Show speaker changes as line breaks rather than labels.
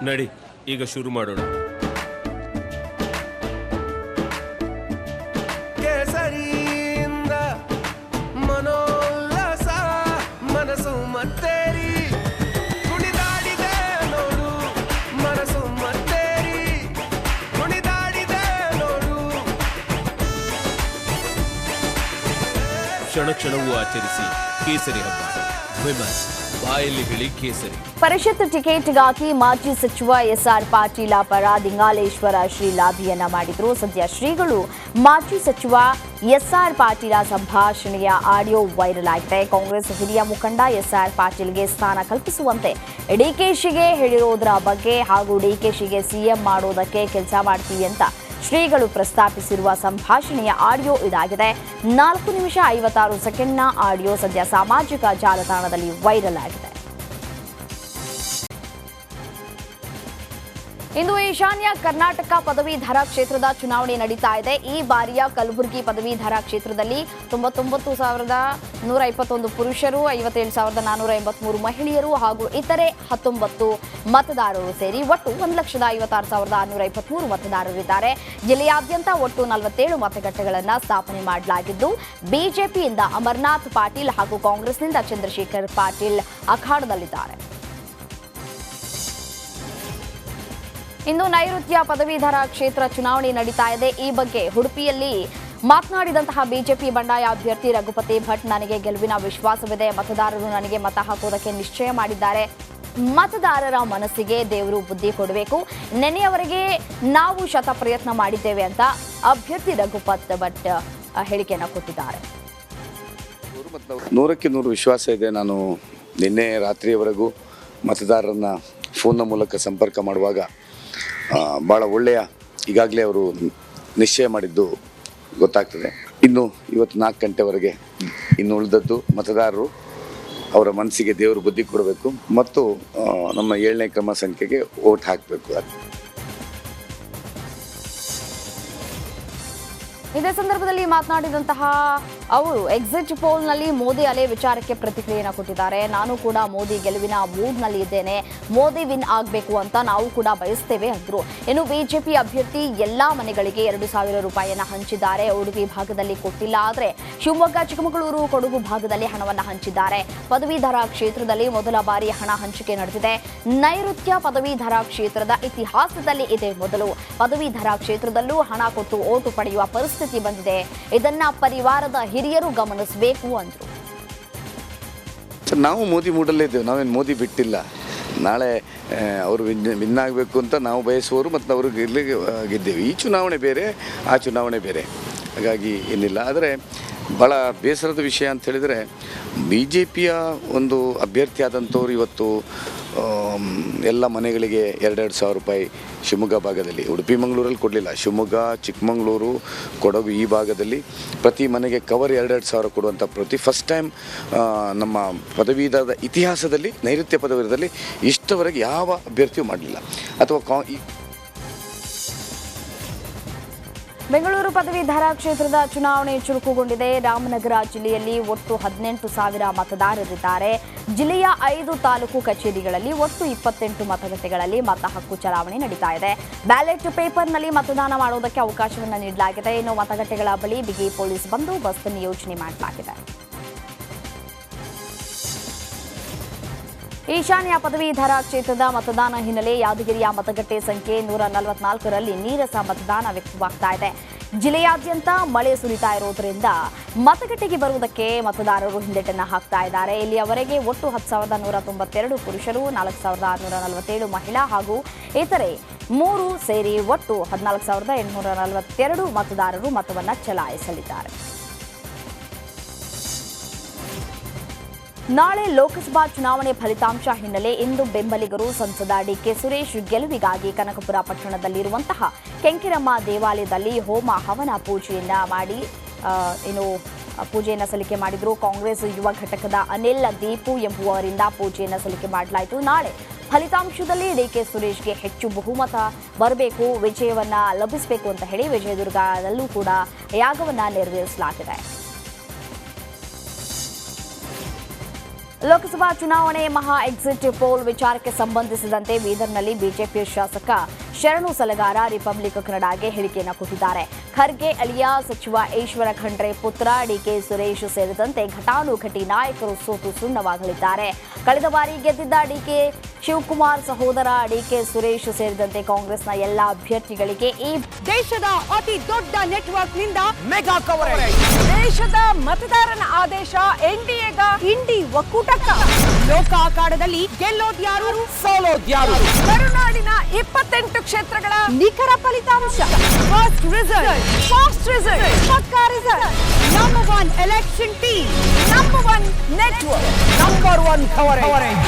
ನಡಿ ಈಗ ಶುರು ಮಾಡೋಣ.
ಕೇಸರಿಯಿಂದ ಮನೋಲ್ಲಾಸ ಮನಸ್ಸು ಮತ್ತೇರಿ ಕುಣಿದಾಡಿದೆ ನೋಡು, ಮನಸ್ಸು ಮತ್ತೇರಿ ಕುಣಿದಾಡಿದೆ ನೋಡು.
ಕ್ಷಣ ಕ್ಷಣವೂ ಆಚರಿಸಿ ಕೇಸರಿ ಹಬ್ಬ. ಫೇಮಸ್ ಬಾಯಲ್ಲಿ ಹೇಳಿ ಕೇಸರಿ.
ಪರಿಷತ್ ಟಿಕೆಟ್ಗಾಗಿ ಮಾಜಿ ಸಚಿವ ಎಸ್ಆರ್ ಪಾಟೀಲ ಪರ ದಿಂಗಾಲೇಶ್ವರ ಶ್ರೀ ಲಾಭಿಯನ್ನ ಮಾಡಿದ್ರು. ಸದ್ಯ ಶ್ರೀಗಳು ಮಾಜಿ ಸಚಿವ ಎಸ್ಆರ್ ಪಾಟೀಲ ಸಂಭಾಷಣೆಯ ಆಡಿಯೋ ವೈರಲ್ ಆಗಿದೆ. ಕಾಂಗ್ರೆಸ್ ಹಿರಿಯ ಮುಖಂಡ ಎಸ್ಆರ್ ಪಾಟೀಲ್ಗೆ ಸ್ಥಾನ ಕಲ್ಪಿಸುವಂತೆ ಡಿಕೆಶಿಗೆ ಹೇಳಿರೋದರ ಬಗ್ಗೆ ಹಾಗೂ ಡಿಕೆಶಿಗೆ ಸಿಎಂ ಮಾಡೋದಕ್ಕೆ ಕೆಲಸ ಮಾಡ್ತೀವಿ ಅಂತ ಶ್ರೀಗಳು ಪ್ರಸ್ತಾಪಿಸಿರುವ ಸಂಭಾಷಣೆಯ ಆಡಿಯೋ ಇದಾಗಿದೆ. 4 ನಿಮಿಷ 56 ಸೆಕೆಂಡ್ನ ಆಡಿಯೋ ಸದ್ಯ ಸಾಮಾಜಿಕ ಜಾಲತಾಣದಲ್ಲಿ ವೈರಲ್ ಆಗಿದೆ. ಇಂದು ಈಶಾನ್ಯ ಕರ್ನಾಟಕ ಪದವೀಧರ ಕ್ಷೇತ್ರದ ಚುನಾವಣೆ ನಡೀತಾ ಇದೆ. ಈ ಬಾರಿಯ ಕಲಬುರಗಿ ಪದವೀಧರ ಕ್ಷೇತ್ರದಲ್ಲಿ 99,121 ಪುರುಷರು, 57,483 ಮಹಿಳೆಯರು ಹಾಗೂ ಇತರೆ 19 ಮತದಾರರು ಸೇರಿ ಒಟ್ಟು 1,56,623 ಮತದಾರರಿದ್ದಾರೆ. ಜಿಲ್ಲೆಯಾದ್ಯಂತ ಒಟ್ಟು 47 ಮತಗಟ್ಟೆಗಳನ್ನು ಸ್ಥಾಪನೆ ಮಾಡಲಾಗಿದ್ದು, ಬಿಜೆಪಿಯಿಂದ ಅಮರನಾಥ್ ಪಾಟೀಲ್ ಹಾಗೂ ಕಾಂಗ್ರೆಸ್ನಿಂದ ಚಂದ್ರಶೇಖರ್ ಪಾಟೀಲ್ ಅಖಾಡದಲ್ಲಿದ್ದಾರೆ. ಇಂದು ನೈಋತ್ಯ ಪದವೀಧರ ಕ್ಷೇತ್ರ ಚುನಾವಣೆ ನಡೀತಾ ಇದೆ. ಈ ಬಗ್ಗೆ ಉಡುಪಿಯಲ್ಲಿ ಮಾತನಾಡಿದಂತಹ ಬಿಜೆಪಿ ಬಂಡಾಯ ಅಭ್ಯರ್ಥಿ ರಘುಪತಿ ಭಟ್, ನನಗೆ ಗೆಲುವಿನ ವಿಶ್ವಾಸವಿದೆ. ಮತದಾರರು ನನಗೆ ಮತ ಹಾಕುವುದಕ್ಕೆ ನಿಶ್ಚಯ ಮಾಡಿದ್ದಾರೆ. ಮತದಾರರ ಮನಸ್ಸಿಗೆ ದೇವರು ಬುದ್ಧಿ ಕೊಡಬೇಕು. ನೆನೆಯವರೆಗೆ ನಾವು ಶತ ಪ್ರಯತ್ನ ಮಾಡಿದ್ದೇವೆ ಅಂತ ಅಭ್ಯರ್ಥಿ ರಘುಪತಿ ಭಟ್ ಹೇಳಿಕೆಯನ್ನು ಕೊಟ್ಟಿದ್ದಾರೆ.
100ಕ್ಕೆ 100 ವಿಶ್ವಾಸ ಇದೆ. ನಾನು ನಿನ್ನೆ ರಾತ್ರಿಯವರೆಗೂ ಮತದಾರರನ್ನ ಫೋನ್ನ ಮೂಲಕ ಸಂಪರ್ಕ ಮಾಡುವಾಗ ಭಾಳ ಒಳ್ಳೆಯ ಈಗಾಗಲೇ ಅವರು ನಿಶ್ಚಯ ಮಾಡಿದ್ದು ಗೊತ್ತಾಗ್ತದೆ. ಇನ್ನು ಇವತ್ತು 4 ಗಂಟೆವರೆಗೆ ಇನ್ನು ಉಳಿದದ್ದು ಮತದಾರರು ಅವರ ಮನಸ್ಸಿಗೆ ದೇವರು ಬುದ್ಧಿ ಕೊಡಬೇಕು ಮತ್ತು ನಮ್ಮ 7ನೇ ಕ್ರಮ ಸಂಖ್ಯೆಗೆ ವೋಟ್ ಹಾಕಬೇಕು.
ಇದೇ ಸಂದರ್ಭದಲ್ಲಿ ಮಾತನಾಡಿದಂತಹ ಅವರು ಎಕ್ಸಿಟ್ ಪೋಲ್ನಲ್ಲಿ ಮೋದಿ ಅಲೆ ವಿಚಾರಕ್ಕೆ ಪ್ರತಿಕ್ರಿಯೆಯನ್ನು ಕೊಟ್ಟಿದ್ದಾರೆ. ನಾನು ಕೂಡ ಮೋದಿ ಗೆಲುವಿನ ಮೂಡ್ನಲ್ಲಿ ಇದ್ದೇನೆ. ಮೋದಿ ವಿನ್ ಆಗಬೇಕು ಅಂತ ನಾವು ಕೂಡ ಬಯಸ್ತೇವೆ ಅಂದರು. ಇನ್ನು ಬಿಜೆಪಿ ಅಭ್ಯರ್ಥಿ ಎಲ್ಲಾ ಮನೆಗಳಿಗೆ 2,000 ರೂಪಾಯಿಯನ್ನು ಹಂಚಿದ್ದಾರೆ. ಉಡುಪಿ ಭಾಗದಲ್ಲಿ ಕೊಟ್ಟಿಲ್ಲ, ಆದರೆ ಶಿವಮೊಗ್ಗ, ಚಿಕ್ಕಮಗಳೂರು, ಕೊಡಗು ಭಾಗದಲ್ಲಿ ಹಣವನ್ನು ಹಂಚಿದ್ದಾರೆ. ಪದವೀಧರ ಕ್ಷೇತ್ರದಲ್ಲಿ ಮೊದಲ ಬಾರಿ ಹಣ ಹಂಚಿಕೆ ನಡೆದಿದೆ. ನೈಋತ್ಯ ಪದವೀಧರ ಕ್ಷೇತ್ರದ ಇತಿಹಾಸದಲ್ಲಿ ಇದೇ ಮೊದಲು. ಪದವೀಧರ ಕ್ಷೇತ್ರದಲ್ಲೂ ಹಣ ಕೊಟ್ಟು ಓಟು ಪಡೆಯುವ ಪರಿಸ್ಥಿತಿ ಬಂದಿದೆ. ಇದನ್ನ ಪರಿವಾರದ ಹಿರಿಯರು ಗಮನಿಸಬೇಕು ಅಂದರು.
ನಾವು ಮೋದಿ ಮೂಡಲ್ಲೇ ಇದ್ದೇವೆ, ನಾವೇನು ಮೋದಿ ಬಿಟ್ಟಿಲ್ಲ. ನಾಳೆ ಅವರು ವಿನ್ ಆಗಬೇಕು ಅಂತ ನಾವು ಬಯಸುವವರು ಮತ್ತು ಅವರು ಗೆದ್ದೇವೆ. ಈ ಚುನಾವಣೆ ಬೇರೆ, ಆ ಚುನಾವಣೆ ಬೇರೆ, ಹಾಗಾಗಿ ಏನಿಲ್ಲ. ಆದರೆ ಭಾಳ ಬೇಸರದ ವಿಷಯ ಅಂತ ಹೇಳಿದರೆ ಬಿ ಜೆ ಪಿಯ ಒಂದು ಅಭ್ಯರ್ಥಿ ಆದಂಥವ್ರು ಇವತ್ತು ಎಲ್ಲ ಮನೆಗಳಿಗೆ 2,000 ರೂಪಾಯಿ ಶಿವಮೊಗ್ಗ ಭಾಗದಲ್ಲಿ, ಉಡುಪಿ ಮಂಗಳೂರಲ್ಲಿ ಕೊಡಲಿಲ್ಲ, ಶಿವಮೊಗ್ಗ, ಚಿಕ್ಕಮಗಳೂರು, ಕೊಡಗು ಈ ಭಾಗದಲ್ಲಿ ಪ್ರತಿ ಮನೆಗೆ ಕವರ್ 2,000 ಕೊಡುವಂಥ ಫಸ್ಟ್ ಟೈಮ್ ನಮ್ಮ ಪದವೀಧರದ ಇತಿಹಾಸದಲ್ಲಿ, ನೈಋತ್ಯ ಪದವೀಧರದಲ್ಲಿ ಇಷ್ಟವರೆಗೆ ಯಾವ ಅಭ್ಯರ್ಥಿಯೂ ಮಾಡಲಿಲ್ಲ. ಅಥವಾ
ಬೆಂಗಳೂರು ಪದವೀಧರ ಕ್ಷೇತ್ರದ ಚುನಾವಣೆ ಚುರುಕುಗೊಂಡಿದೆ. ರಾಮನಗರ ಜಿಲ್ಲೆಯಲ್ಲಿ ಒಟ್ಟು 18,000 ಮತದಾರರಿದ್ದಾರೆ. ಜಿಲ್ಲೆಯ 5 ತಾಲೂಕು ಕಚೇರಿಗಳಲ್ಲಿ ಒಟ್ಟು 28 ಮತಗಟ್ಟೆಗಳಲ್ಲಿ ಮತ ಹಕ್ಕು ಚಲಾವಣೆ ನಡೀತಾ ಇದೆ. ಬ್ಯಾಲೆಟ್ ಪೇಪರ್ನಲ್ಲಿ ಮತದಾನ ಮಾಡುವುದಕ್ಕೆ ಅವಕಾಶವನ್ನು ನೀಡಲಾಗಿದೆ. ಇನ್ನು ಮತಗಟ್ಟೆಗಳ ಬಳಿ ಬಿಗಿ ಪೊಲೀಸ್ ಬಂದೋಬಸ್ತ್ ನಿಯೋಜನೆ ಮಾಡಲಾಗಿದೆ. ಈಶಾನ್ಯ ಪದವೀಧರ ಕ್ಷೇತ್ರದ ಮತದಾನ ಹಿನ್ನೆಲೆ ಯಾದಗಿರಿಯ ಮತಗಟ್ಟೆ ಸಂಖ್ಯೆ 144ರಲ್ಲಿ ನೀರಸ ಮತದಾನ ವ್ಯಕ್ತವಾಗ್ತಾ ಇದೆ. ಜಿಲ್ಲೆಯಾದ್ಯಂತ ಮಳೆ ಸುರಿತಾ ಇರೋದ್ರಿಂದ ಮತಗಟ್ಟೆಗೆ ಬರುವುದಕ್ಕೆ ಮತದಾರರು ಹಿಂದೆಟನ್ನು ಹಾಕ್ತಾ ಇದ್ದಾರೆ. ಇಲ್ಲಿಯವರೆಗೆ ಒಟ್ಟು 10,192 ಪುರುಷರು, 4,647 ಮಹಿಳಾ ಹಾಗೂ ಇತರೆ 3 ಸೇರಿ ಒಟ್ಟು 14,842 ಮತದಾರರು ಮತವನ್ನು ಚಲಾಯಿಸಲಿದ್ದಾರೆ. ನಾಳೆ ಲೋಕಸಭಾ ಚುನಾವಣೆ ಫಲಿತಾಂಶ ಹಿನ್ನೆಲೆ ಇಂದು ಬೆಂಬಲಿಗರು ಸಂಸದ ಡಿಕೆ ಸುರೇಶ್ ಗೆಲುವಿಗಾಗಿ ಕನಕಪುರ ಪಟ್ಟಣದಲ್ಲಿರುವಂತಹ ಕೆಂಕಿರಮ್ಮ ದೇವಾಲಯದಲ್ಲಿ ಹೋಮ ಹವನ ಪೂಜೆಯನ್ನ ಮಾಡಿ ಪೂಜೆಯನ್ನು ಸಲ್ಲಿಕೆ ಮಾಡಿದರು. ಕಾಂಗ್ರೆಸ್ ಯುವ ಘಟಕದ ಅನಿಲ್ ದೀಪು ಎಂಬುವರಿಂದ ಪೂಜೆಯನ್ನು ಸಲ್ಲಿಕೆ ಮಾಡಲಾಯಿತು. ನಾಳೆ ಫಲಿತಾಂಶದಲ್ಲಿ ಡಿಕೆ ಸುರೇಶ್ಗೆ ಹೆಚ್ಚು ಬಹುಮತ ಬರಬೇಕು, ವಿಜಯವನ್ನ ಲಭಿಸಬೇಕು ಅಂತ ಹೇಳಿ ವಿಜಯದುರ್ಗದಲ್ಲೂ ಕೂಡ ಯಾಗವನ್ನ ನೆರವೇರಿಸಲಾಗಿದೆ. ಲೋಕಸಭಾ ಚುನಾವಣೆ ಮಹಾ ಎಕ್ಸಿಟ್ ಪೋಲ್ ವಿಚಾರಕ್ಕೆ ಸಂಬಂಧಿಸಿದಂತೆ ಬೀದರ್ನಲ್ಲಿ ಬಿಜೆಪಿ ಶಾಸಕ ಶರಣು ಸಲಗಾರ ರಿಪಬ್ಲಿಕ್ ಕನ್ನಡಗೆ ಹೇಳಿಕೆಯನ್ನು ಕೊಟ್ಟಿದ್ದಾರೆ. ಖರ್ಗೆ ಅಳಿಯ ಸಚಿವ ಈಶ್ವರ ಖಂಡ್ರೆ ಪುತ್ರ ಡಿಕೆ ಸುರೇಶ್ ಸೇರಿದಂತೆ ಘಟಾನುಘಟಿ ನಾಯಕರು ಸೋತು ಸುಣ್ಣವಾಗಲಿದ್ದಾರೆ. ಕಳೆದ ಬಾರಿ ಗೆದ್ದಿದ್ದ ಡಿಕೆ ಶಿವಕುಮಾರ್ ಸಹೋದರ ಡಿಕೆ ಸುರೇಶ್ ಸೇರಿದಂತೆ ಕಾಂಗ್ರೆಸ್ನ ಎಲ್ಲ ಅಭ್ಯರ್ಥಿಗಳಿಗೆ ಈ
ದೇಶದ ಅತಿ ದೊಡ್ಡ ನೆಟ್ವರ್ಕ್ ನಿಂದ ಮೆಗಾ ಕವರೇಜ್. ದೇಶದ ಮತದಾರನ ಆದೇಶ ಎನ್ಡಿಎಗ ಇಂಡಿ ಒಕ್ಕೂಟಕ್ಕ. ಲೋಕ ಅಖಾಡದಲ್ಲಿ ಗೆಲ್ಲೋದ್ಯಾರು ಸೋಲೋದ್ಯಾರು. ಕರುನಾಡಿನ 28 ಕ್ಷೇತ್ರಗಳ ನಿಖರ ಫಲಿತಾಂಶ. ಫಸ್ಟ್ ರಿಸಲ್ಟ್, ಫಾಸ್ಟ್ ರಿಸಲ್ಟ್, ಪಕ್ಕಾ result. Number 1 election team, number 1 network, number 1 coverage.